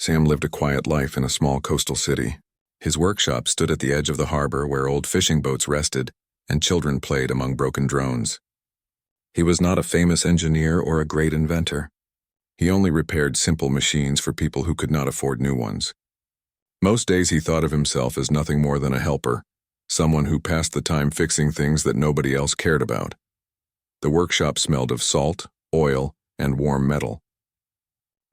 Sam lived a quiet life in a small coastal city. His workshop stood at the edge of the harbor where old fishing boats rested and children played among broken drones. He was not a famous engineer or a great inventor. He only repaired simple machines for people who could not afford new ones. Most days he thought of himself as nothing more than a helper, someone who passed the time fixing things that nobody else cared about. The workshop smelled of salt, oil, and warm metal.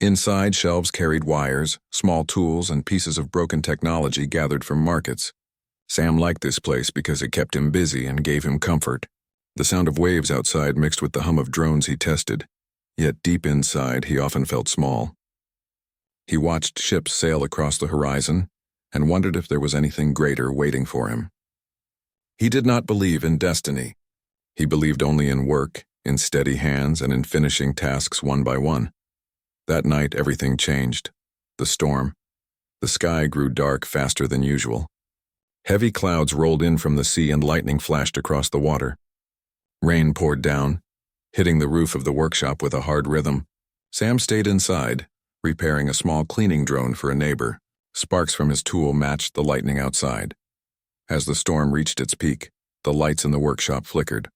Inside, shelves carried wires, small tools, and pieces of broken technology gathered from markets. Sam liked this place because it kept him busy and gave him comfort. The sound of waves outside mixed with the hum of drones he tested, yet deep inside he often felt small. He watched ships sail across the horizon and wondered if there was anything greater waiting for him. He did not believe in destiny. He believed only in work, in steady hands, and in finishing tasks one by one. That night, everything changed. The storm. The sky grew dark faster than usual. Heavy clouds rolled in from the sea and lightning flashed across the water. Rain poured down, hitting the roof of the workshop with a hard rhythm. Sam stayed inside, repairing a small cleaning drone for a neighbor. Sparks from his tool matched the lightning outside. As the storm reached its peak, the lights in the workshop flickered.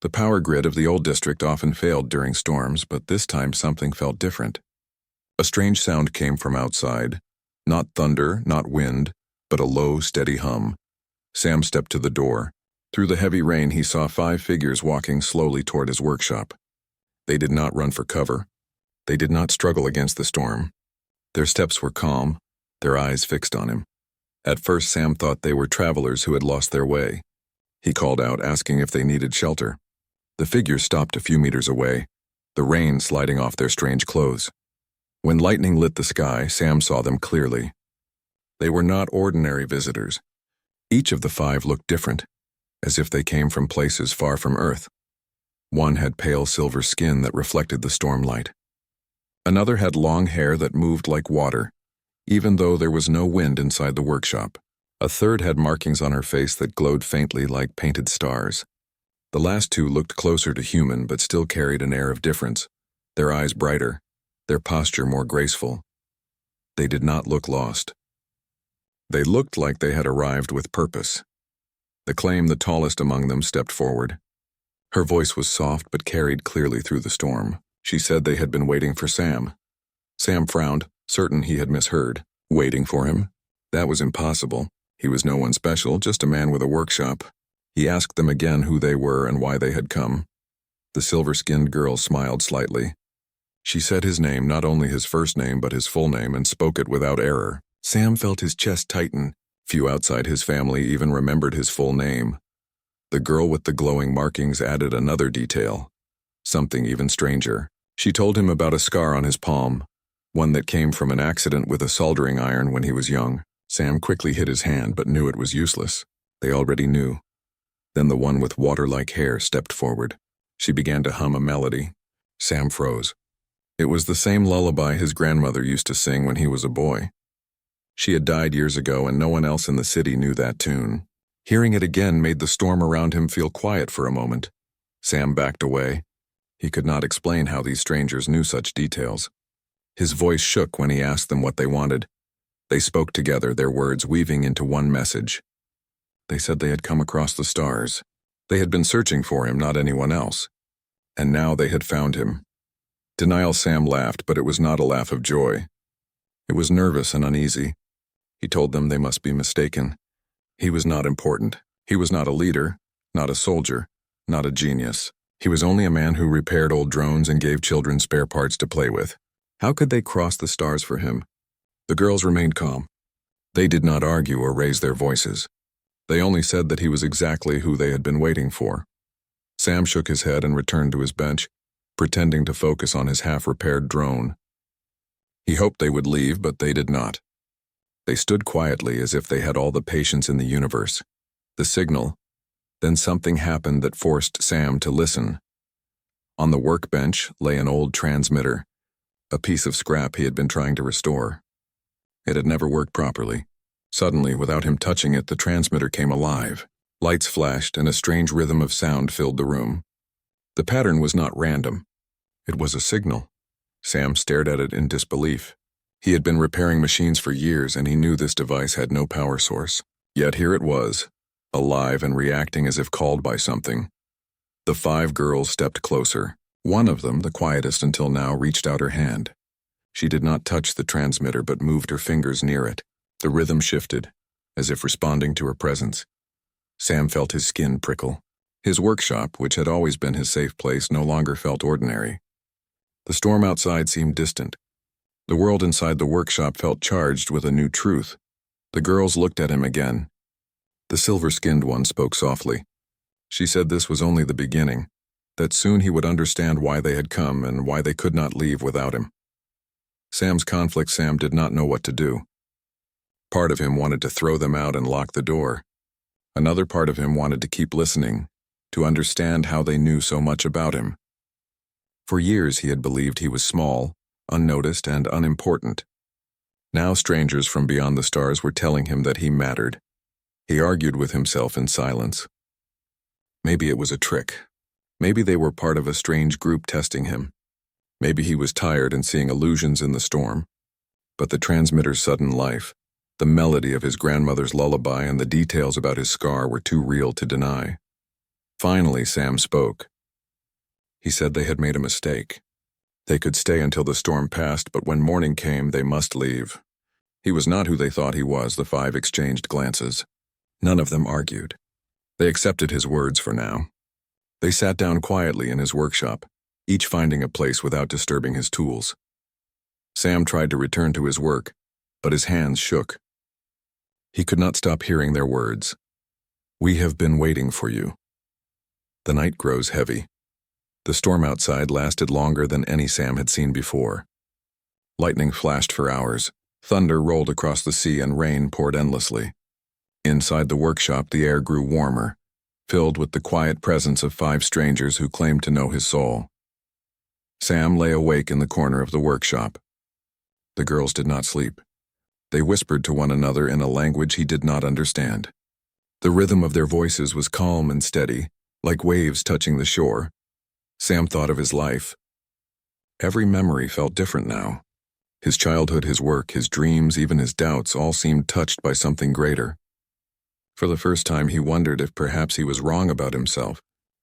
The power grid of the old district often failed during storms, but this time something felt different. A strange sound came from outside. Not thunder, not wind, but a low, steady hum. Sam stepped to the door. Through the heavy rain, he saw 5 figures walking slowly toward his workshop. They did not run for cover. They did not struggle against the storm. Their steps were calm, their eyes fixed on him. At first, Sam thought they were travelers who had lost their way. He called out, asking if they needed shelter. The figures stopped a few meters away, the rain sliding off their strange clothes. When lightning lit the sky, Sam saw them clearly. They were not ordinary visitors. Each of the 5 looked different, as if they came from places far from Earth. One had pale silver skin that reflected the storm light. Another had long hair that moved like water, even though there was no wind inside the workshop. A third had markings on her face that glowed faintly like painted stars. The last 2 looked closer to human but still carried an air of difference, their eyes brighter, their posture more graceful. They did not look lost. They looked like they had arrived with purpose. The claim the tallest among them stepped forward. Her voice was soft but carried clearly through the storm. She said they had been waiting for Sam. Sam frowned, certain he had misheard. Waiting for him? That was impossible. He was no one special, just a man with a workshop. He asked them again who they were and why they had come. The silver-skinned girl smiled slightly. She said his name, not only his first name but his full name, and spoke it without error. Sam felt his chest tighten. Few outside his family even remembered his full name. The girl with the glowing markings added another detail, something even stranger. She told him about a scar on his palm, one that came from an accident with a soldering iron when he was young. Sam quickly hid his hand but knew it was useless. They already knew. Then the one with water-like hair stepped forward. She began to hum a melody. Sam froze. It was the same lullaby his grandmother used to sing when he was a boy. She had died years ago and no one else in the city knew that tune. Hearing it again made the storm around him feel quiet for a moment. Sam backed away. He could not explain how these strangers knew such details. His voice shook when he asked them what they wanted. They spoke together, their words weaving into one message. They said they had come across the stars. They had been searching for him, not anyone else. And now they had found him. Denial Sam laughed, but it was not a laugh of joy. It was nervous and uneasy. He told them they must be mistaken. He was not important. He was not a leader, not a soldier, not a genius. He was only a man who repaired old drones and gave children spare parts to play with. How could they cross the stars for him? The girls remained calm. They did not argue or raise their voices. They only said that he was exactly who they had been waiting for. Sam shook his head and returned to his bench, pretending to focus on his half-repaired drone. He hoped they would leave, but they did not. They stood quietly as if they had all the patience in the universe. The signal. Then something happened that forced Sam to listen. On the workbench lay an old transmitter, a piece of scrap he had been trying to restore. It had never worked properly. Suddenly, without him touching it, the transmitter came alive. Lights flashed and a strange rhythm of sound filled the room. The pattern was not random. It was a signal. Sam stared at it in disbelief. He had been repairing machines for years, and he knew this device had no power source. Yet here it was, alive and reacting as if called by something. The 5 girls stepped closer. One of them, the quietest until now, reached out her hand. She did not touch the transmitter but moved her fingers near it. The rhythm shifted, as if responding to her presence. Sam felt his skin prickle. His workshop, which had always been his safe place, no longer felt ordinary. The storm outside seemed distant. The world inside the workshop felt charged with a new truth. The girls looked at him again. The silver-skinned one spoke softly. She said this was only the beginning, that soon he would understand why they had come and why they could not leave without him. Sam did not know what to do. Part of him wanted to throw them out and lock the door. Another part of him wanted to keep listening, to understand how they knew so much about him. For years he had believed he was small, unnoticed, and unimportant. Now strangers from beyond the stars were telling him that he mattered. He argued with himself in silence. Maybe it was a trick. Maybe they were part of a strange group testing him. Maybe he was tired and seeing illusions in the storm. But the transmitter's sudden life, the melody of his grandmother's lullaby, and the details about his scar were too real to deny. Finally, Sam spoke. He said they had made a mistake. They could stay until the storm passed, but when morning came, they must leave. He was not who they thought he was. The 5 exchanged glances. None of them argued. They accepted his words for now. They sat down quietly in his workshop, each finding a place without disturbing his tools. Sam tried to return to his work, but his hands shook. He could not stop hearing their words. "We have been waiting for you." The night grows heavy. The storm outside lasted longer than any Sam had seen before. Lightning flashed for hours, thunder rolled across the sea, and rain poured endlessly. Inside the workshop, the air grew warmer, filled with the quiet presence of 5 strangers who claimed to know his soul. Sam lay awake in the corner of the workshop. The girls did not sleep. They whispered to one another in a language he did not understand. The rhythm of their voices was calm and steady, like waves touching the shore. Sam thought of his life. Every memory felt different now. His childhood, his work, his dreams, even his doubts, all seemed touched by something greater. For the first time, he wondered if perhaps he was wrong about himself.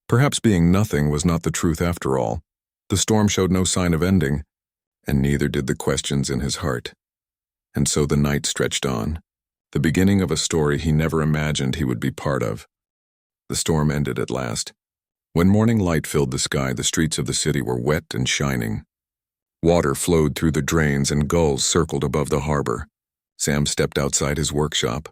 Perhaps being nothing was not the truth after all. The storm showed no sign of ending, and neither did the questions in his heart. And so the night stretched on, the beginning of a story he never imagined he would be part of. The storm ended at last. When morning light filled the sky, the streets of the city were wet and shining. Water flowed through the drains and gulls circled above the harbor. Sam stepped outside his workshop,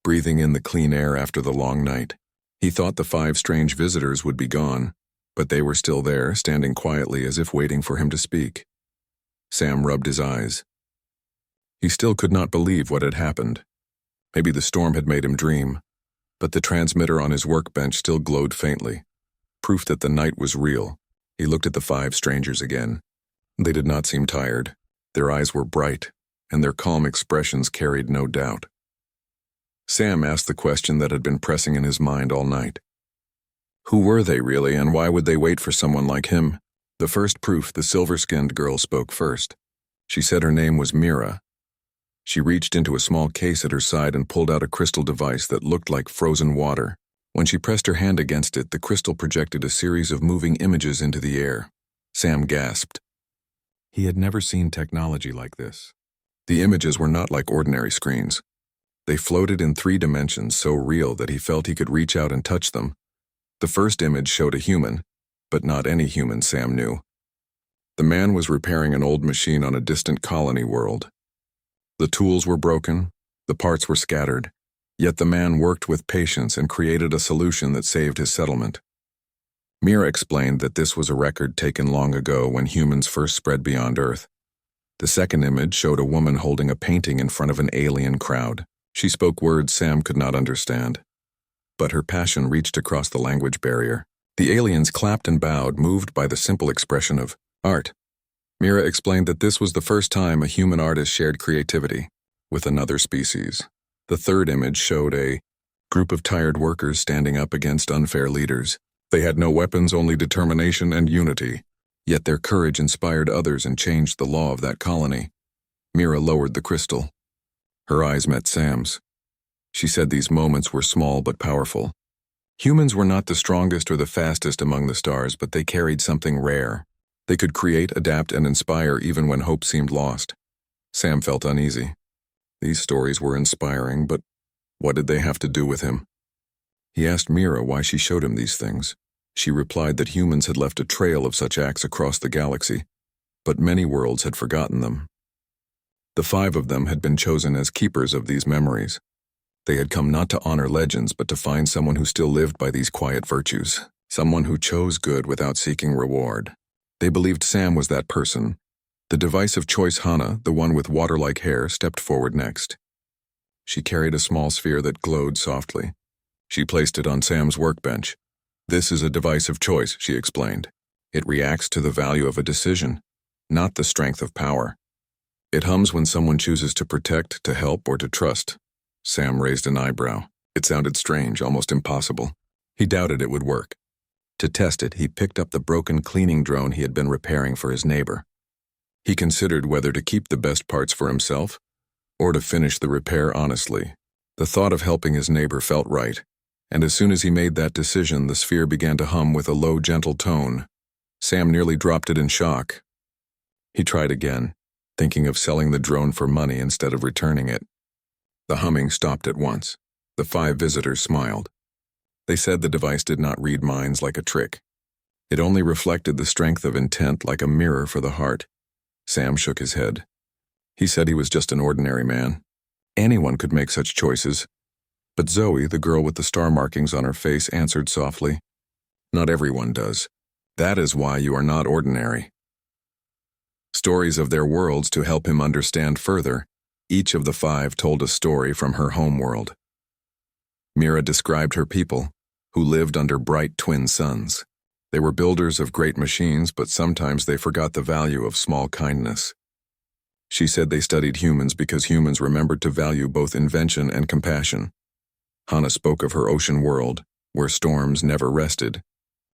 breathing in the clean air after the long night. He thought the 5 strange visitors would be gone, but they were still there, standing quietly as if waiting for him to speak. Sam rubbed his eyes. He still could not believe what had happened. Maybe the storm had made him dream, but the transmitter on his workbench still glowed faintly. Proof that the night was real. He looked at the 5 strangers again. They did not seem tired. Their eyes were bright, and their calm expressions carried no doubt. Sam asked the question that had been pressing in his mind all night. Who were they really, and why would they wait for someone like him? The first proof, the silver-skinned girl spoke first. She said her name was Mira. She reached into a small case at her side and pulled out a crystal device that looked like frozen water. When she pressed her hand against it, the crystal projected a series of moving images into the air. Sam gasped. He had never seen technology like this. The images were not like ordinary screens. They floated in 3 dimensions, so real that he felt he could reach out and touch them. The first image showed a human, but not any human Sam knew. The man was repairing an old machine on a distant colony world. The tools were broken, the parts were scattered, yet the man worked with patience and created a solution that saved his settlement. Mira explained that this was a record taken long ago when humans first spread beyond Earth. The second image showed a woman holding a painting in front of an alien crowd. She spoke words Sam could not understand, but her passion reached across the language barrier. The aliens clapped and bowed, moved by the simple expression of art. Mira explained that this was the first time a human artist shared creativity with another species. The third image showed a group of tired workers standing up against unfair leaders. They had no weapons, only determination and unity. Yet their courage inspired others and changed the law of that colony. Mira lowered the crystal. Her eyes met Sam's. She said these moments were small but powerful. Humans were not the strongest or the fastest among the stars, but they carried something rare. They could create, adapt, and inspire even when hope seemed lost. Sam felt uneasy. These stories were inspiring, but what did they have to do with him? He asked Mira why she showed him these things. She replied that humans had left a trail of such acts across the galaxy, but many worlds had forgotten them. The 5 of them had been chosen as keepers of these memories. They had come not to honor legends, but to find someone who still lived by these quiet virtues, someone who chose good without seeking reward. They believed Sam was that person. The device of choice, Hana, the one with water-like hair, stepped forward next. She carried a small sphere that glowed softly. She placed it on Sam's workbench. "This is a device of choice," she explained. "It reacts to the value of a decision, not the strength of power. It hums when someone chooses to protect, to help, or to trust." Sam raised an eyebrow. It sounded strange, almost impossible. He doubted it would work. To test it, he picked up the broken cleaning drone he had been repairing for his neighbor. He considered whether to keep the best parts for himself or to finish the repair honestly. The thought of helping his neighbor felt right, and as soon as he made that decision, the sphere began to hum with a low, gentle tone. Sam nearly dropped it in shock. He tried again, thinking of selling the drone for money instead of returning it. The humming stopped at once. The 5 visitors smiled. They said the device did not read minds like a trick. It only reflected the strength of intent like a mirror for the heart. Sam shook his head. He said he was just an ordinary man. Anyone could make such choices. But Zoe, the girl with the star markings on her face, answered softly, "Not everyone does. That is why you are not ordinary." Stories of their worlds to help him understand further. Each of the 5 told a story from her home world. Mira described her people, who lived under bright twin suns. They were builders of great machines, but sometimes they forgot the value of small kindness. She said they studied humans because humans remembered to value both invention and compassion. Hana spoke of her ocean world, where storms never rested.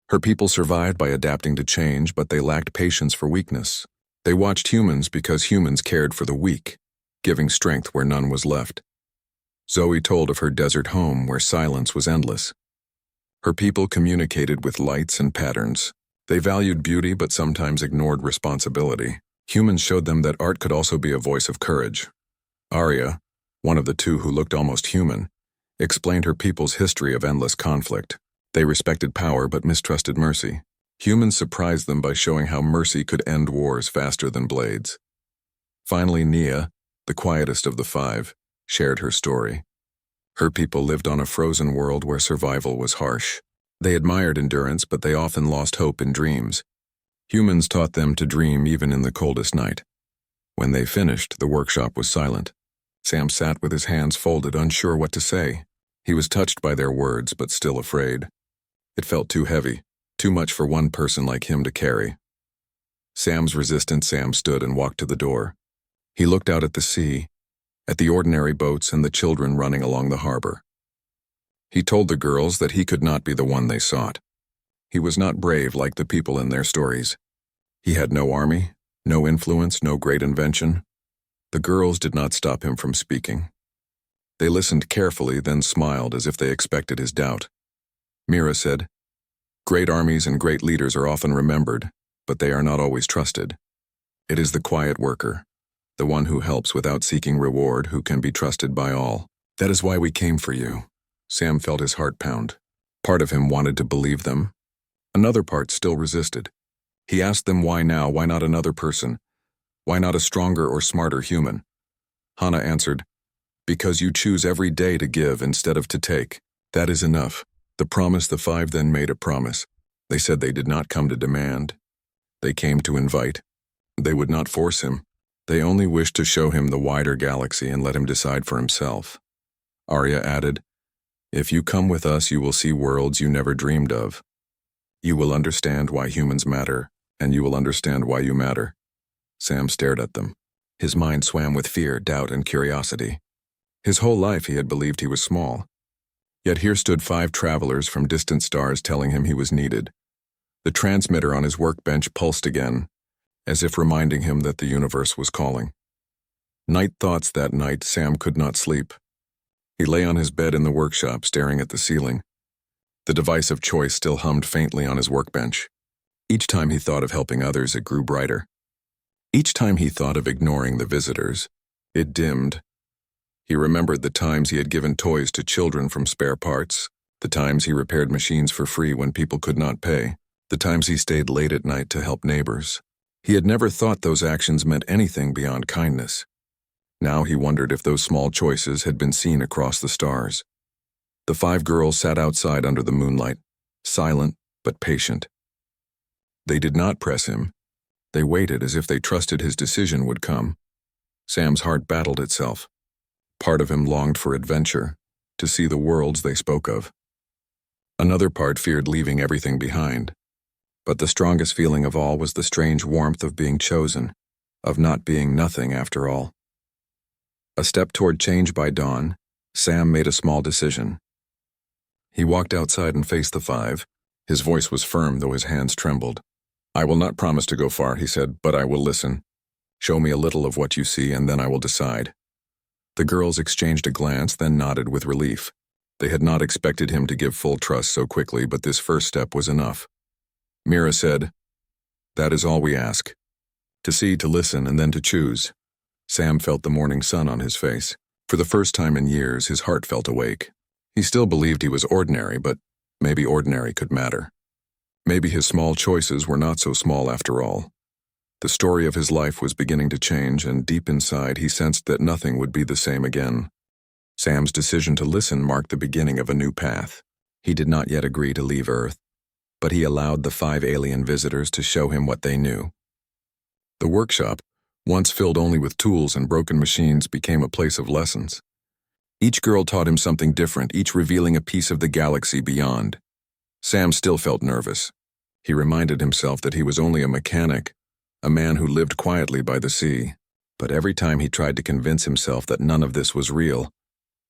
Her people survived by adapting to change, but they lacked patience for weakness. They watched humans because humans cared for the weak, giving strength where none was left. Zoe told of her desert home where silence was endless. Her people communicated with lights and patterns. They valued beauty but sometimes ignored responsibility. Humans showed them that art could also be a voice of courage. Arya, one of the 2 who looked almost human, explained her people's history of endless conflict. They respected power but mistrusted mercy. Humans surprised them by showing how mercy could end wars faster than blades. Finally, Nia, the quietest of the 5, shared her story. Her people lived on a frozen world where survival was harsh. They admired endurance, but they often lost hope in dreams. Humans taught them to dream even in the coldest night. When they finished, the workshop was silent. Sam sat with his hands folded, unsure what to say. He was touched by their words, but still afraid. It felt too heavy, too much for one person like him to carry. Sam's resistant. Sam stood and walked to the door. He looked out at the sea, at the ordinary boats and the children running along the harbor. He told the girls that he could not be the one they sought. He was not brave like the people in their stories. He had no army, no influence, no great invention. The girls did not stop him from speaking. They listened carefully, then smiled as if they expected his doubt. Mira said, "Great armies and great leaders are often remembered, but they are not always trusted. It is the quiet worker, the one who helps without seeking reward, who can be trusted by all. That is why we came for you." Sam felt his heart pound. Part of him wanted to believe them. Another part still resisted. He asked them why now, why not another person? Why not a stronger or smarter human? Hana answered, "Because you choose every day to give instead of to take. That is enough." The 5 then made a promise. They said they did not come to demand. They came to invite. They would not force him. They only wished to show him the wider galaxy and let him decide for himself. Arya added, "If you come with us, you will see worlds you never dreamed of. You will understand why humans matter, and you will understand why you matter." Sam stared at them. His mind swam with fear, doubt, and curiosity. His whole life he had believed he was small. Yet here stood 5 travelers from distant stars telling him he was needed. The transmitter on his workbench pulsed again, as if reminding him that the universe was calling. Night thoughts that night, Sam could not sleep. He lay on his bed in the workshop, staring at the ceiling. The device of choice still hummed faintly on his workbench. Each time he thought of helping others, it grew brighter. Each time he thought of ignoring the visitors, it dimmed. He remembered the times he had given toys to children from spare parts, the times he repaired machines for free when people could not pay, the times he stayed late at night to help neighbors. He had never thought those actions meant anything beyond kindness. Now he wondered if those small choices had been seen across the stars. The 5 girls sat outside under the moonlight, silent but patient. They did not press him. They waited as if they trusted his decision would come. Sam's heart battled itself. Part of him longed for adventure, to see the worlds they spoke of. Another part feared leaving everything behind. But the strongest feeling of all was the strange warmth of being chosen, of not being nothing after all. A step toward change by dawn, Sam made a small decision. He walked outside and faced the 5. His voice was firm, though his hands trembled. "I will not promise to go far," he said, "but I will listen. Show me a little of what you see, and then I will decide." The girls exchanged a glance, then nodded with relief. They had not expected him to give full trust so quickly, but this first step was enough. Mira said, "That is all we ask. To see, to listen, and then to choose." Sam felt the morning sun on his face. For the first time in years, his heart felt awake. He still believed he was ordinary, but maybe ordinary could matter. Maybe his small choices were not so small after all. The story of his life was beginning to change, and deep inside he sensed that nothing would be the same again. Sam's decision to listen marked the beginning of a new path. He did not yet agree to leave Earth, but he allowed the 5 alien visitors to show him what they knew. The workshop, once filled only with tools and broken machines, became a place of lessons. Each girl taught him something different, each revealing a piece of the galaxy beyond. Sam still felt nervous. He reminded himself that he was only a mechanic, a man who lived quietly by the sea. But every time he tried to convince himself that none of this was real,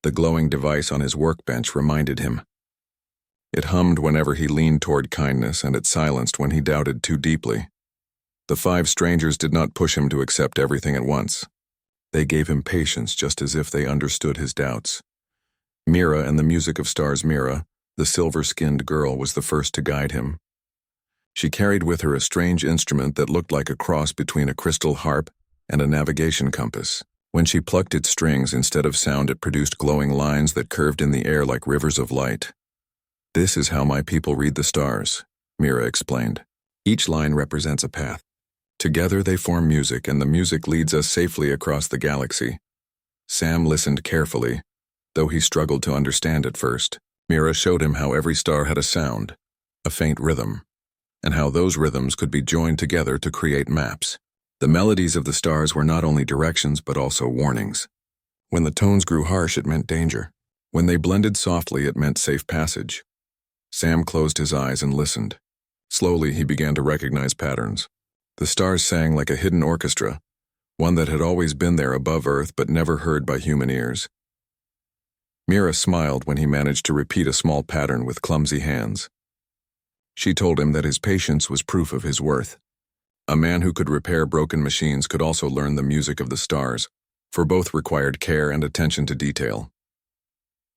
the glowing device on his workbench reminded him. It hummed whenever he leaned toward kindness, and it silenced when he doubted too deeply. The 5 strangers did not push him to accept everything at once. They gave him patience, just as if they understood his doubts. Mira and the music of stars. Mira, the silver-skinned girl, was the first to guide him. She carried with her a strange instrument that looked like a cross between a crystal harp and a navigation compass. When she plucked its strings, instead of sound, it produced glowing lines that curved in the air like rivers of light. "This is how my people read the stars," Mira explained. "Each line represents a path. Together they form music, and the music leads us safely across the galaxy." Sam listened carefully, though he struggled to understand at first. Mira showed him how every star had a sound, a faint rhythm, and how those rhythms could be joined together to create maps. The melodies of the stars were not only directions but also warnings. When the tones grew harsh, it meant danger. When they blended softly, it meant safe passage. Sam closed his eyes and listened. Slowly, he began to recognize patterns. The stars sang like a hidden orchestra, one that had always been there above Earth but never heard by human ears. Mira smiled when he managed to repeat a small pattern with clumsy hands. She told him that his patience was proof of his worth. A man who could repair broken machines could also learn the music of the stars, for both required care and attention to detail.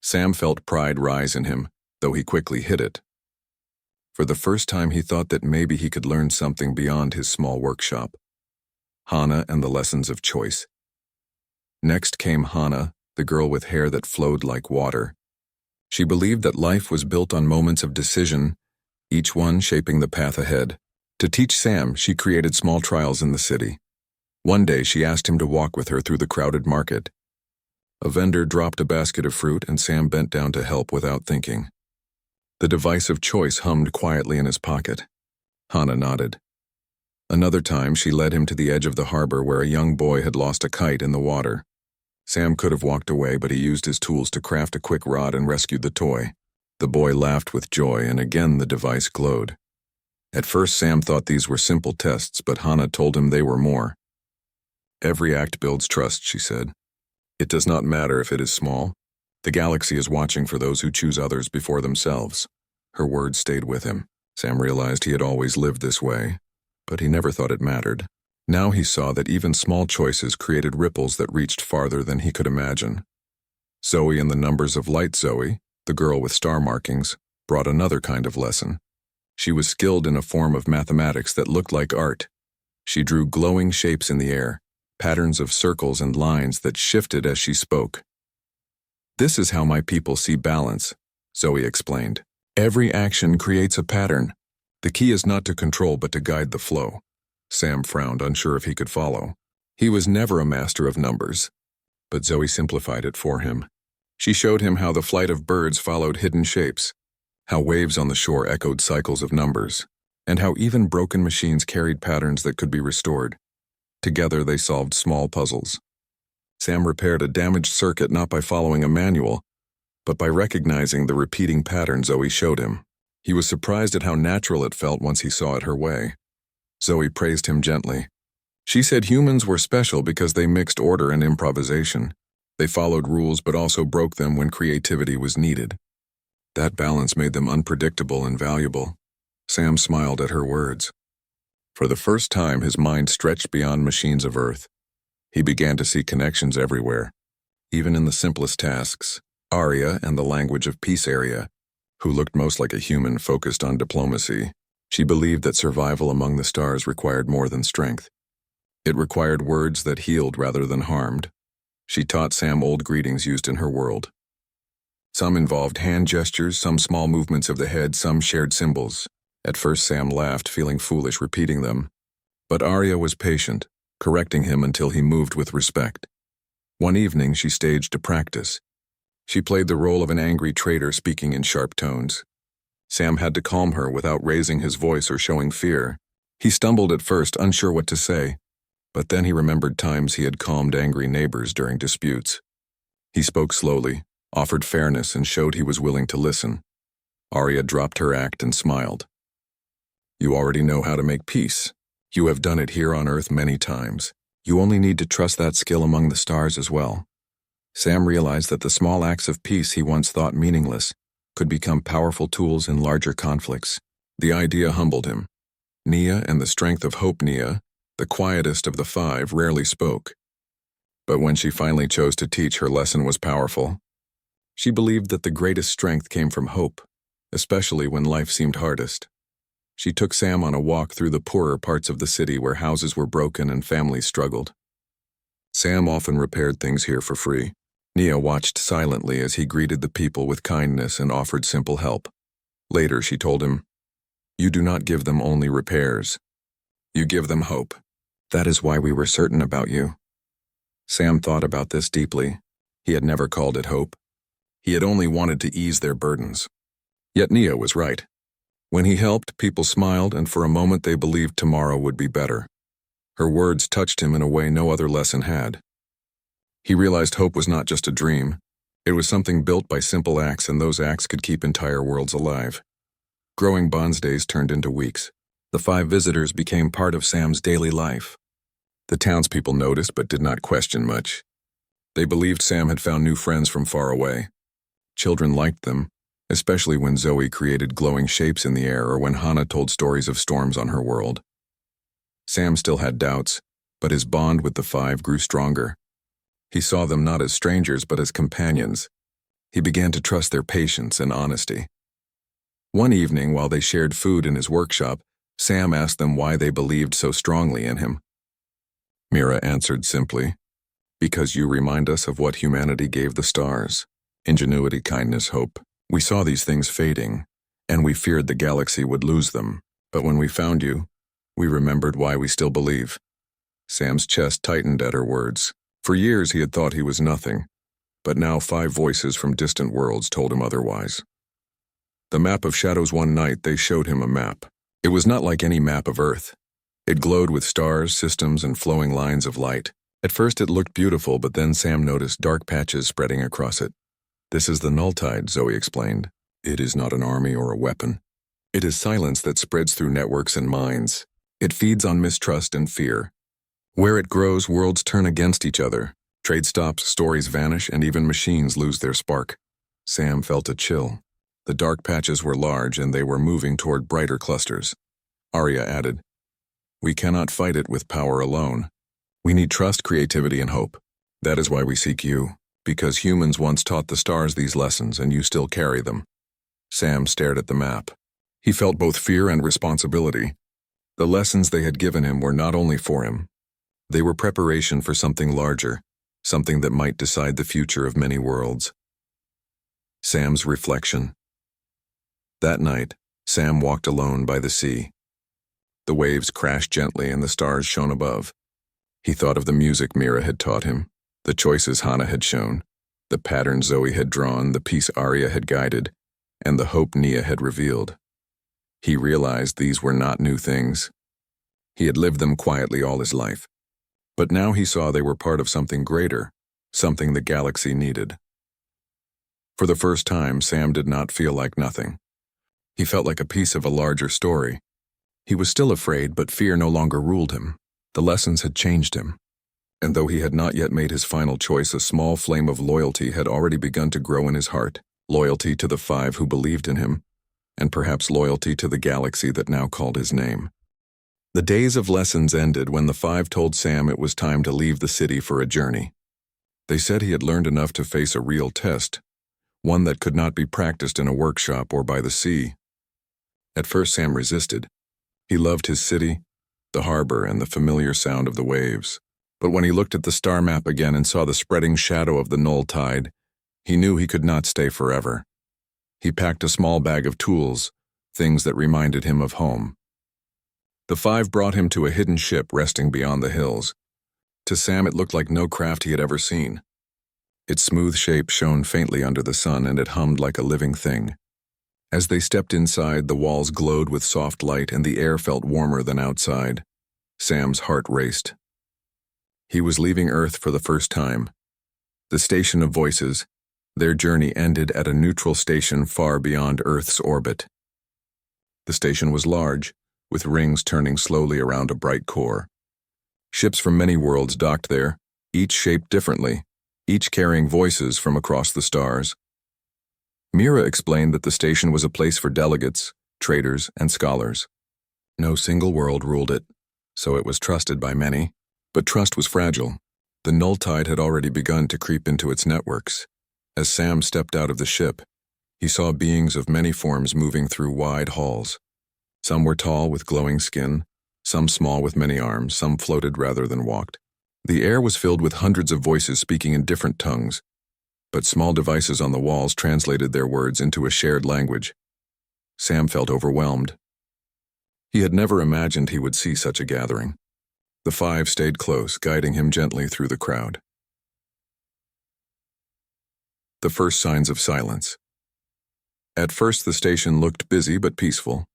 Sam felt pride rise in him, though he quickly hid it. For the first time, he thought that maybe he could learn something beyond his small workshop. Hana and the lessons of choice. Next came Hana, the girl with hair that flowed like water. She believed that life was built on moments of decision, each one shaping the path ahead. To teach Sam, she created small trials in the city. One day, she asked him to walk with her through the crowded market. A vendor dropped a basket of fruit, and Sam bent down to help without thinking. The device of choice hummed quietly in his pocket. Hana nodded. Another time, she led him to the edge of the harbor where a young boy had lost a kite in the water. Sam could have walked away, but he used his tools to craft a quick rod and rescued the toy. The boy laughed with joy, and again the device glowed. At first, Sam thought these were simple tests, but Hana told him they were more. "Every act builds trust," she said. "It does not matter if it is small. The galaxy is watching for those who choose others before themselves." Her words stayed with him. Sam realized he had always lived this way, but he never thought it mattered. Now he saw that even small choices created ripples that reached farther than he could imagine. Zoe and the numbers of light. Zoe, the girl with star markings, brought another kind of lesson. She was skilled in a form of mathematics that looked like art. She drew glowing shapes in the air, patterns of circles and lines that shifted as she spoke. "This is how my people see balance," Zoe explained. "Every action creates a pattern. The key is not to control but to guide the flow." Sam frowned, unsure if he could follow. He was never a master of numbers, but Zoe simplified it for him. She showed him how the flight of birds followed hidden shapes, how waves on the shore echoed cycles of numbers, and how even broken machines carried patterns that could be restored. Together they solved small puzzles. Sam repaired a damaged circuit not by following a manual, but by recognizing the repeating pattern Zoe showed him. He was surprised at how natural it felt once he saw it her way. Zoe praised him gently. She said humans were special because they mixed order and improvisation. They followed rules but also broke them when creativity was needed. That balance made them unpredictable and valuable. Sam smiled at her words. For the first time, his mind stretched beyond machines of Earth. He began to see connections everywhere, even in the simplest tasks. Arya and the language of peace area, who looked most like a human focused on diplomacy. She believed that survival among the stars required more than strength. It required words that healed rather than harmed. She taught Sam old greetings used in her world. Some involved hand gestures, some small movements of the head, some shared symbols. At first Sam laughed, feeling foolish repeating them. But Arya was patient, correcting him until he moved with respect. One evening she staged a practice. She played the role of an angry trader speaking in sharp tones. Sam had to calm her without raising his voice or showing fear. He stumbled at first, unsure what to say, but then he remembered times he had calmed angry neighbors during disputes. He spoke slowly, offered fairness, and showed he was willing to listen. Arya dropped her act and smiled. "You already know how to make peace. You have done it here on Earth many times. You only need to trust that skill among the stars as well." Sam realized that the small acts of peace he once thought meaningless could become powerful tools in larger conflicts. The idea humbled him. Nia and the strength of hope. Nia, the quietest of the five, rarely spoke. But when she finally chose to teach, her lesson was powerful. She believed that the greatest strength came from hope, especially when life seemed hardest. She took Sam on a walk through the poorer parts of the city where houses were broken and families struggled. Sam often repaired things here for free. Nia watched silently as he greeted the people with kindness and offered simple help. Later, she told him, "You do not give them only repairs. You give them hope. That is why we were certain about you." Sam thought about this deeply. He had never called it hope. He had only wanted to ease their burdens. Yet Nia was right. When he helped, people smiled, and for a moment they believed tomorrow would be better. Her words touched him in a way no other lesson had. He realized hope was not just a dream. It was something built by simple acts, and those acts could keep entire worlds alive. Growing bonds days turned into weeks. The 5 visitors became part of Sam's daily life. The townspeople noticed but did not question much. They believed Sam had found new friends from far away. Children liked them, especially when Zoe created glowing shapes in the air or when Hannah told stories of storms on her world. Sam still had doubts, but his bond with the 5 grew stronger. He saw them not as strangers but as companions. He began to trust their patience and honesty. One evening, while they shared food in his workshop, Sam asked them why they believed so strongly in him. Mira answered simply, "Because you remind us of what humanity gave the stars. Ingenuity, kindness, hope. We saw these things fading, and we feared the galaxy would lose them. But when we found you, we remembered why we still believe." Sam's chest tightened at her words. For years he had thought he was nothing, but now 5 voices from distant worlds told him otherwise. The map of shadows. One night they showed him a map. It was not like any map of Earth. It glowed with stars, systems, and flowing lines of light. At first it looked beautiful, but then Sam noticed dark patches spreading across it. "This is the Nulltide," Zoe explained. "It is not an army or a weapon. It is silence that spreads through networks and minds. It feeds on mistrust and fear. Where it grows, worlds turn against each other. Trade stops, stories vanish, and even machines lose their spark." Sam felt a chill. The dark patches were large, and they were moving toward brighter clusters. Arya added, We cannot fight it with power alone. We need trust, creativity, and hope. That is why we seek you, because humans once taught the stars these lessons and you still carry them. Sam stared at the map. He felt both fear and responsibility. The lessons they had given him were not only for him. They were preparation for something larger, something that might decide the future of many worlds. Sam's reflection. That night, Sam walked alone by the sea. The waves crashed gently and the stars shone above. He thought of the music Mira had taught him, the choices Hannah had shown, the pattern Zoe had drawn, the peace Arya had guided, and the hope Nia had revealed. He realized these were not new things. He had lived them quietly all his life. But now he saw they were part of something greater, something the galaxy needed. For the first time, Sam did not feel like nothing. He felt like a piece of a larger story. He was still afraid, but fear no longer ruled him. The lessons had changed him. And though he had not yet made his final choice, a small flame of loyalty had already begun to grow in his heart. Loyalty to the 5 who believed in him, and perhaps loyalty to the galaxy that now called his name. The days of lessons ended when the 5 told Sam it was time to leave the city for a journey. They said he had learned enough to face a real test, one that could not be practiced in a workshop or by the sea. At first Sam resisted. He loved his city, the harbor, and the familiar sound of the waves. But when he looked at the star map again and saw the spreading shadow of the null tide, he knew he could not stay forever. He packed a small bag of tools, things that reminded him of home. The 5 brought him to a hidden ship resting beyond the hills. To Sam it looked like no craft he had ever seen. Its smooth shape shone faintly under the sun and it hummed like a living thing. As they stepped inside, the walls glowed with soft light and the air felt warmer than outside. Sam's heart raced. He was leaving Earth for the first time. The station of voices, their journey ended at a neutral station far beyond Earth's orbit. The station was large, with rings turning slowly around a bright core. Ships from many worlds docked there, each shaped differently, each carrying voices from across the stars. Mira explained that the station was a place for delegates, traders, and scholars. No single world ruled it, so it was trusted by many. But trust was fragile. The null tide had already begun to creep into its networks. As Sam stepped out of the ship, he saw beings of many forms moving through wide halls. Some were tall with glowing skin, some small with many arms, some floated rather than walked. The air was filled with hundreds of voices speaking in different tongues, but small devices on the walls translated their words into a shared language. Sam felt overwhelmed. He had never imagined he would see such a gathering. The 5 stayed close, guiding him gently through the crowd. The first signs of silence. At first, the station looked busy but peaceful.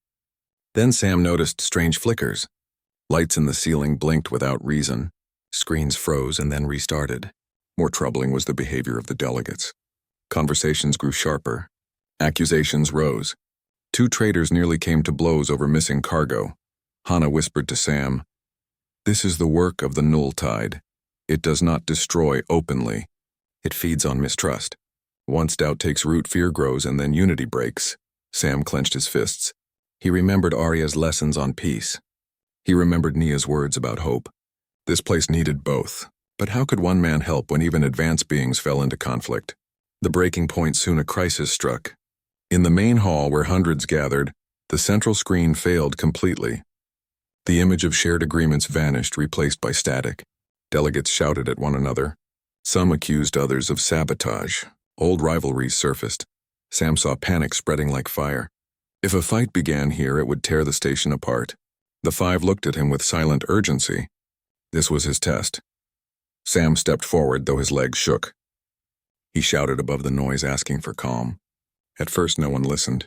Then Sam noticed strange flickers. Lights in the ceiling blinked without reason. Screens froze and then restarted. More troubling was the behavior of the delegates. Conversations grew sharper. Accusations rose. 2 traders nearly came to blows over missing cargo. Hannah whispered to Sam, "This is the work of the null tide. It does not destroy openly. It feeds on mistrust. Once doubt takes root, fear grows, and then unity breaks." Sam clenched his fists. He remembered Arya's lessons on peace. He remembered Nia's words about hope. This place needed both. But how could one man help when even advanced beings fell into conflict? The breaking point soon a crisis struck. In the main hall where hundreds gathered, the central screen failed completely. The image of shared agreements vanished, replaced by static. Delegates shouted at one another. Some accused others of sabotage. Old rivalries surfaced. Sam saw panic spreading like fire. If a fight began here, it would tear the station apart. The 5 looked at him with silent urgency. This was his test. Sam stepped forward, though his legs shook. He shouted above the noise, asking for calm. At first, no one listened.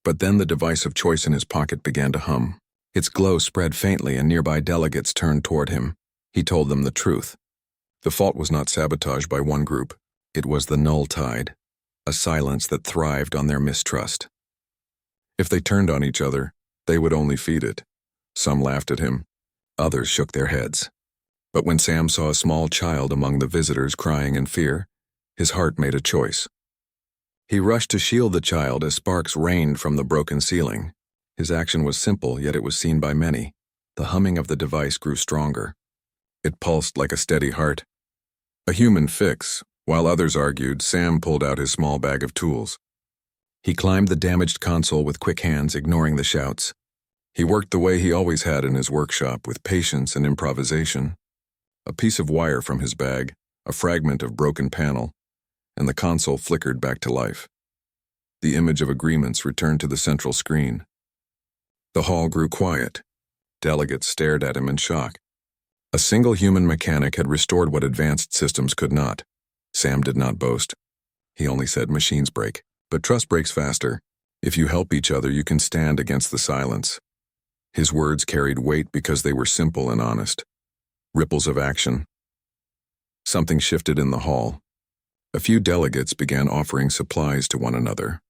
But then the device of choice in his pocket began to hum. Its glow spread faintly, and nearby delegates turned toward him. He told them the truth. The fault was not sabotage by one group. It was the null tide, a silence that thrived on their mistrust. If they turned on each other, they would only feed it. Some laughed at him. Others shook their heads. But when Sam saw a small child among the visitors crying in fear, his heart made a choice. He rushed to shield the child as sparks rained from the broken ceiling. His action was simple, yet it was seen by many. The humming of the device grew stronger. It pulsed like a steady heart. A human fix. While others argued, Sam pulled out his small bag of tools. He climbed the damaged console with quick hands, ignoring the shouts. He worked the way he always had in his workshop, with patience and improvisation. A piece of wire from his bag, a fragment of broken panel, and the console flickered back to life. The image of agreements returned to the central screen. The hall grew quiet. Delegates stared at him in shock. A single human mechanic had restored what advanced systems could not. Sam did not boast. He only said machines break, but trust breaks faster. If you help each other, you can stand against the silence. His words carried weight because they were simple and honest. Ripples of action. Something shifted in the hall. A few delegates began offering supplies to one another.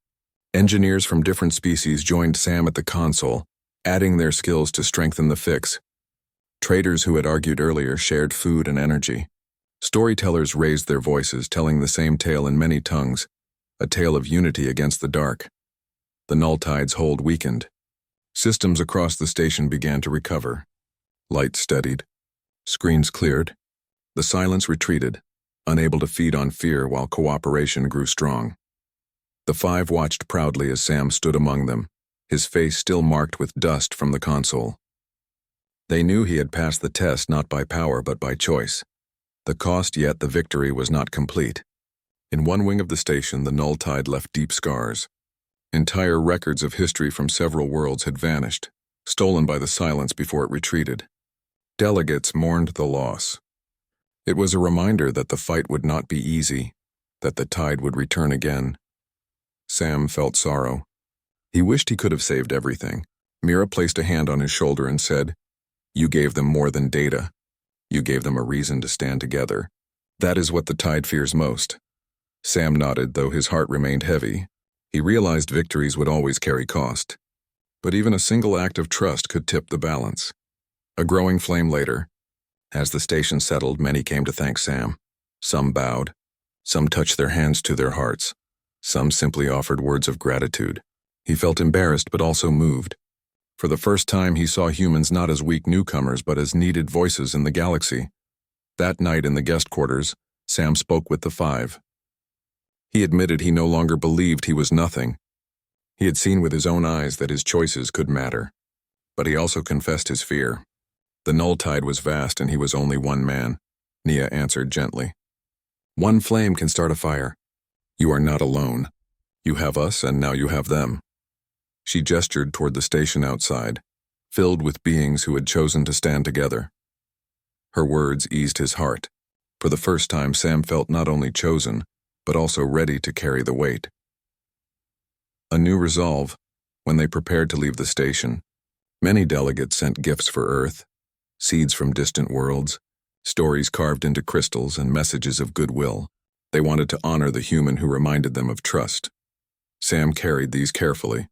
Engineers from different species joined Sam at the console, adding their skills to strengthen the fix. Traders who had argued earlier shared food and energy. Storytellers raised their voices, telling the same tale in many tongues, a tale of unity against the dark. The Nulltide's hold weakened. Systems across the station began to recover. Lights steadied. Screens cleared. The silence retreated, unable to feed on fear while cooperation grew strong. The five watched proudly as Sam stood among them, his face still marked with dust from the console. They knew he had passed the test not by power but by choice. The cost, yet the victory was not complete. In one wing of the station, the Nulltide left deep scars. Entire records of history from several worlds had vanished, stolen by the silence before it retreated. Delegates mourned the loss. It was a reminder that the fight would not be easy, that the tide would return again. Sam felt sorrow. He wished he could have saved everything. Mira placed a hand on his shoulder and said, "You gave them more than data. You gave them a reason to stand together. That is what the tide fears most." Sam nodded, though his heart remained heavy. He realized victories would always carry cost. But even a single act of trust could tip the balance. A growing flame later. As the station settled, many came to thank Sam. Some bowed. Some touched their hands to their hearts. Some simply offered words of gratitude. He felt embarrassed but also moved. For the first time, he saw humans not as weak newcomers but as needed voices in the galaxy. That night in the guest quarters, Sam spoke with the five. He admitted he no longer believed he was nothing. He had seen with his own eyes that his choices could matter. But he also confessed his fear. The Nulltide was vast and he was only one man. Nia answered gently. "One flame can start a fire. You are not alone. You have us and now you have them." She gestured toward the station outside, filled with beings who had chosen to stand together. Her words eased his heart. For the first time, Sam felt not only chosen, but also ready to carry the weight. A new resolve. When they prepared to leave the station, many delegates sent gifts for Earth, seeds from distant worlds, stories carved into crystals, and messages of goodwill. They wanted to honor the human who reminded them of trust. Sam carried these carefully.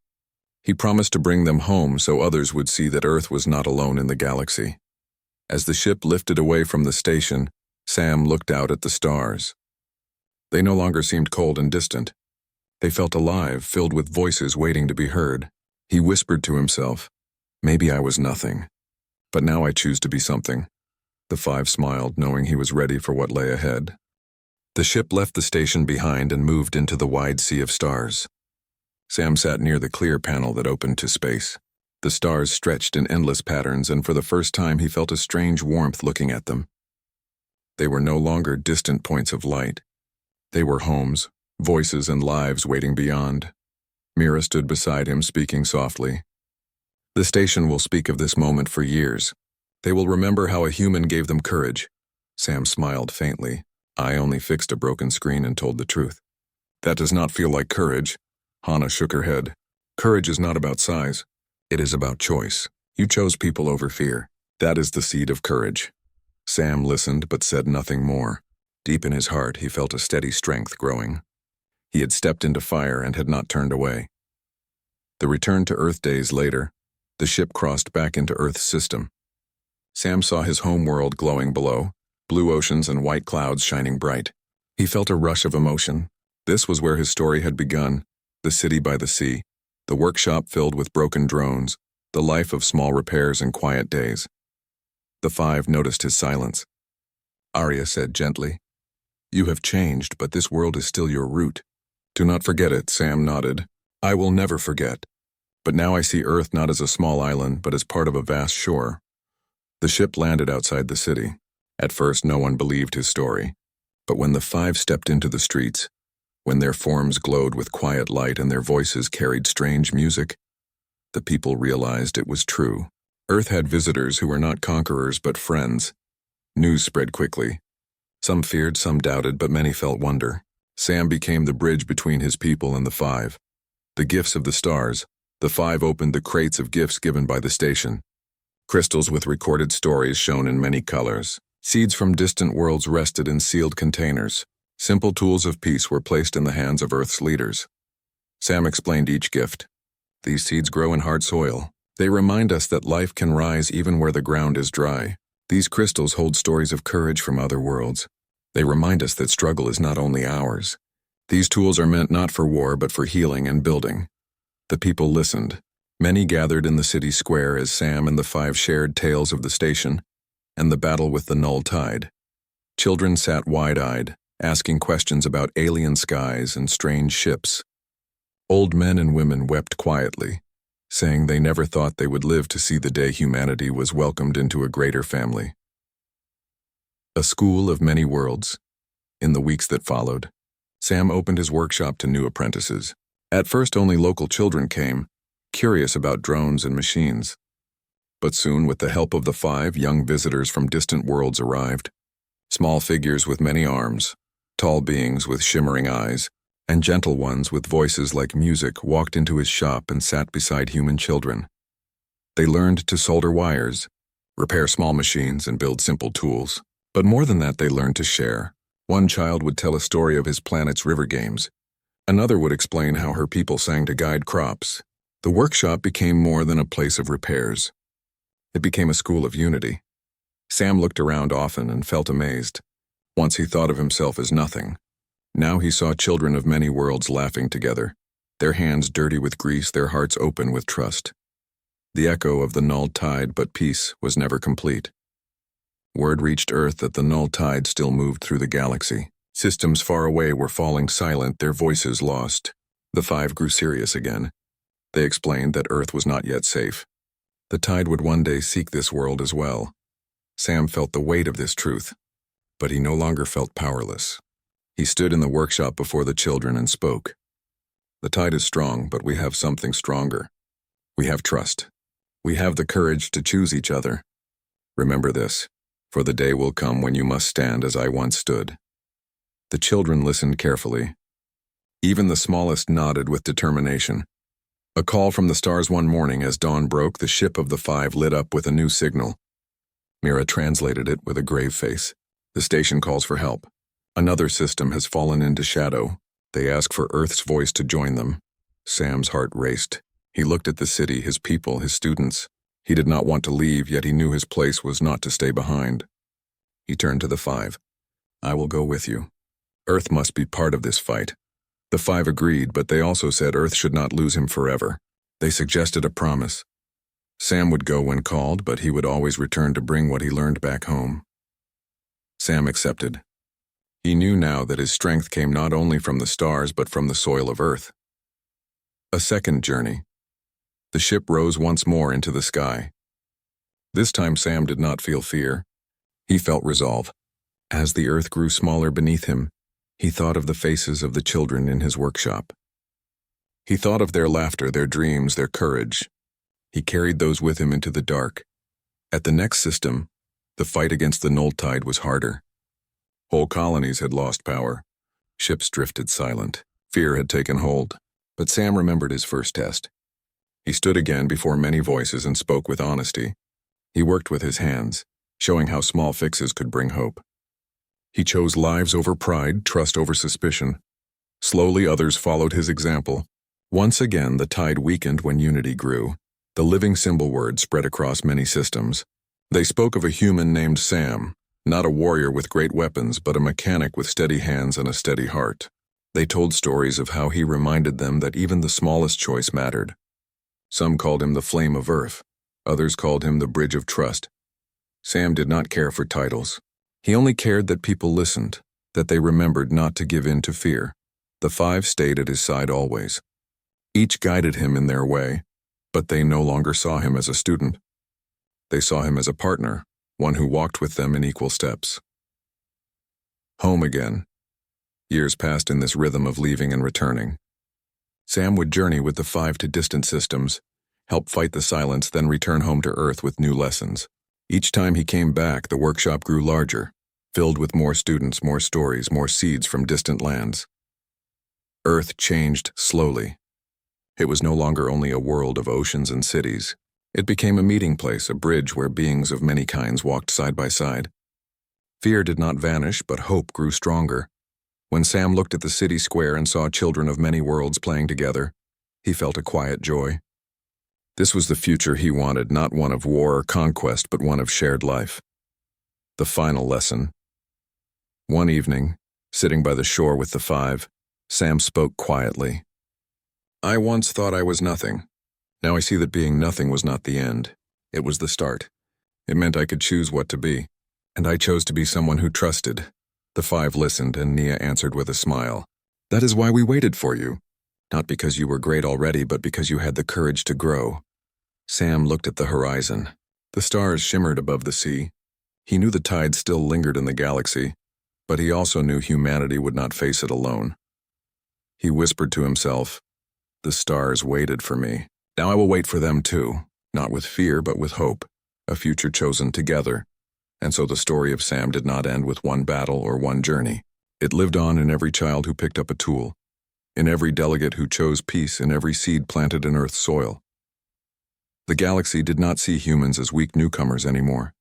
He promised to bring them home so others would see that Earth was not alone in the galaxy. As the ship lifted away from the station, Sam looked out at the stars. They no longer seemed cold and distant. They felt alive, filled with voices waiting to be heard. He whispered to himself, "Maybe I was nothing, but now I choose to be something." The five smiled, knowing he was ready for what lay ahead. The ship left the station behind and moved into the wide sea of stars. Sam sat near the clear panel that opened to space. The stars stretched in endless patterns, and for the first time he felt a strange warmth looking at them. They were no longer distant points of light. They were homes, voices, and lives waiting beyond. Mira stood beside him, speaking softly. "The station will speak of this moment for years. They will remember how a human gave them courage." Sam smiled faintly. "I only fixed a broken screen and told the truth." "That does not feel like courage." Hana shook her head. "Courage is not about size. It is about choice. You chose people over fear. That is the seed of courage." Sam listened but said nothing more. Deep in his heart, he felt a steady strength growing. He had stepped into fire and had not turned away. The return to Earth days later, the ship crossed back into Earth's system. Sam saw his home world glowing below, blue oceans and white clouds shining bright. He felt a rush of emotion. This was where his story had begun, the city by the sea, the workshop filled with broken drones, The life of small repairs and quiet days. The five noticed his silence. Arya said gently, "You have changed, but this world is still your root. Do not forget it," Sam nodded. "I will never forget. But now I see Earth not as a small island, but as part of a vast shore." The ship landed outside the city. At first, no one believed his story. But when the five stepped into the streets, when their forms glowed with quiet light and their voices carried strange music, the people realized it was true. Earth had visitors who were not conquerors but friends. News spread quickly. Some feared, some doubted, but many felt wonder. Sam became the bridge between his people and the five. The gifts of the stars. The five opened the crates of gifts given by the station. Crystals with recorded stories shown in many colors. Seeds from distant worlds rested in sealed containers. Simple tools of peace were placed in the hands of Earth's leaders. Sam explained each gift. These seeds grow in hard soil. They remind us that life can rise even where the ground is dry. These crystals hold stories of courage from other worlds. They remind us that struggle is not only ours. These tools are meant not for war but for healing and building. The people listened. Many gathered in the city square as Sam and the five shared tales of the station and the battle with the null tide. Children sat wide-eyed, asking questions about alien skies and strange ships. Old men and women wept quietly, saying they never thought they would live to see the day humanity was welcomed into a greater family. A school of many worlds. In the weeks that followed, Sam opened his workshop to new apprentices. At first, only local children came, curious about drones and machines. But soon, with the help of the five, young visitors from distant worlds arrived. Small figures with many arms, tall beings with shimmering eyes, and gentle ones with voices like music walked into his shop and sat beside human children. They learned to solder wires, repair small machines, and build simple tools. But more than that, they learned to share. One child would tell a story of his planet's river games. Another would explain how her people sang to guide crops. The workshop became more than a place of repairs. It became a school of unity. Sam looked around often and felt amazed. Once he thought of himself as nothing. Now he saw children of many worlds laughing together, their hands dirty with grease, their hearts open with trust. The echo of the null tide, but peace was never complete. Word reached Earth that the null tide still moved through the galaxy. Systems far away were falling silent, their voices lost. The five grew serious again. They explained that Earth was not yet safe. The tide would one day seek this world as well. Sam felt the weight of this truth, but he no longer felt powerless. He stood in the workshop before the children and spoke. "The tide is strong, but we have something stronger. We have trust. We have the courage to choose each other. Remember this, for the day will come when you must stand as I once stood." The children listened carefully. Even the smallest nodded with determination. A call from the stars one morning as dawn broke, the ship of the five lit up with a new signal. Mira translated it with a grave face. "The station calls for help. Another system has fallen into shadow. They ask for Earth's voice to join them." Sam's heart raced. He looked at the city, his people, his students. He did not want to leave, yet he knew his place was not to stay behind. He turned to the five. "I will go with you. Earth must be part of this fight." The five agreed, but they also said Earth should not lose him forever. They suggested a promise. Sam would go when called, but he would always return to bring what he learned back home. Sam accepted. He knew now that his strength came not only from the stars but from the soil of Earth. A second journey. The ship rose once more into the sky. This time Sam did not feel fear. He felt resolve. As the Earth grew smaller beneath him, he thought of the faces of the children in his workshop. He thought of their laughter, their dreams, their courage. He carried those with him into the dark. At the next system, the fight against the null tide was harder. Whole colonies had lost power. Ships drifted silent. Fear had taken hold. But Sam remembered his first test. He stood again before many voices and spoke with honesty. He worked with his hands, showing how small fixes could bring hope. He chose lives over pride, trust over suspicion. Slowly others followed his example. Once again, the tide weakened when unity grew. The living symbol word spread across many systems. They spoke of a human named Sam, not a warrior with great weapons, but a mechanic with steady hands and a steady heart. They told stories of how he reminded them that even the smallest choice mattered. Some called him the Flame of Earth. Others called him the Bridge of Trust. Sam did not care for titles. He only cared that people listened, that they remembered not to give in to fear. The five stayed at his side always. Each guided him in their way, but they no longer saw him as a student. They saw him as a partner, one who walked with them in equal steps. Home again. Years passed in this rhythm of leaving and returning. Sam would journey with the five to distant systems, help fight the silence, then return home to Earth with new lessons. Each time he came back, the workshop grew larger, filled with more students, more stories, more seeds from distant lands. Earth changed slowly. It was no longer only a world of oceans and cities. It became a meeting place, a bridge where beings of many kinds walked side by side. Fear did not vanish, but hope grew stronger. When Sam looked at the city square and saw children of many worlds playing together, he felt a quiet joy. This was the future he wanted, not one of war or conquest, but one of shared life. The final lesson. One evening, sitting by the shore with the five, Sam spoke quietly. I once thought I was nothing. Now I see that being nothing was not the end. It was the start. It meant I could choose what to be. And I chose to be someone who trusted. The five listened, and Nia answered with a smile. That is why we waited for you. Not because you were great already, but because you had the courage to grow. Sam looked at the horizon. The stars shimmered above the sea. He knew the tide still lingered in the galaxy, but he also knew humanity would not face it alone. He whispered to himself, the stars waited for me. Now I will wait for them too, not with fear but with hope, a future chosen together. And so the story of Sam did not end with one battle or one journey. It lived on in every child who picked up a tool, in every delegate who chose peace, in every seed planted in Earth's soil. The galaxy did not see humans as weak newcomers anymore.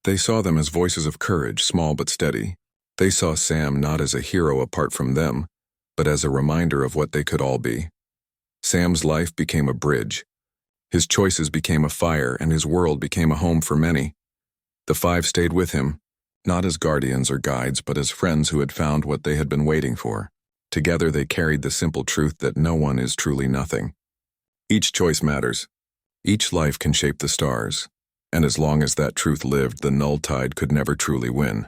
They saw them as voices of courage, small but steady. They saw Sam not as a hero apart from them, but as a reminder of what they could all be. Sam's life became a bridge. His choices became a fire, and his world became a home for many. The five stayed with him, not as guardians or guides, but as friends who had found what they had been waiting for. Together they carried the simple truth that no one is truly nothing. Each choice matters. Each life can shape the stars. And as long as that truth lived, the null tide could never truly win.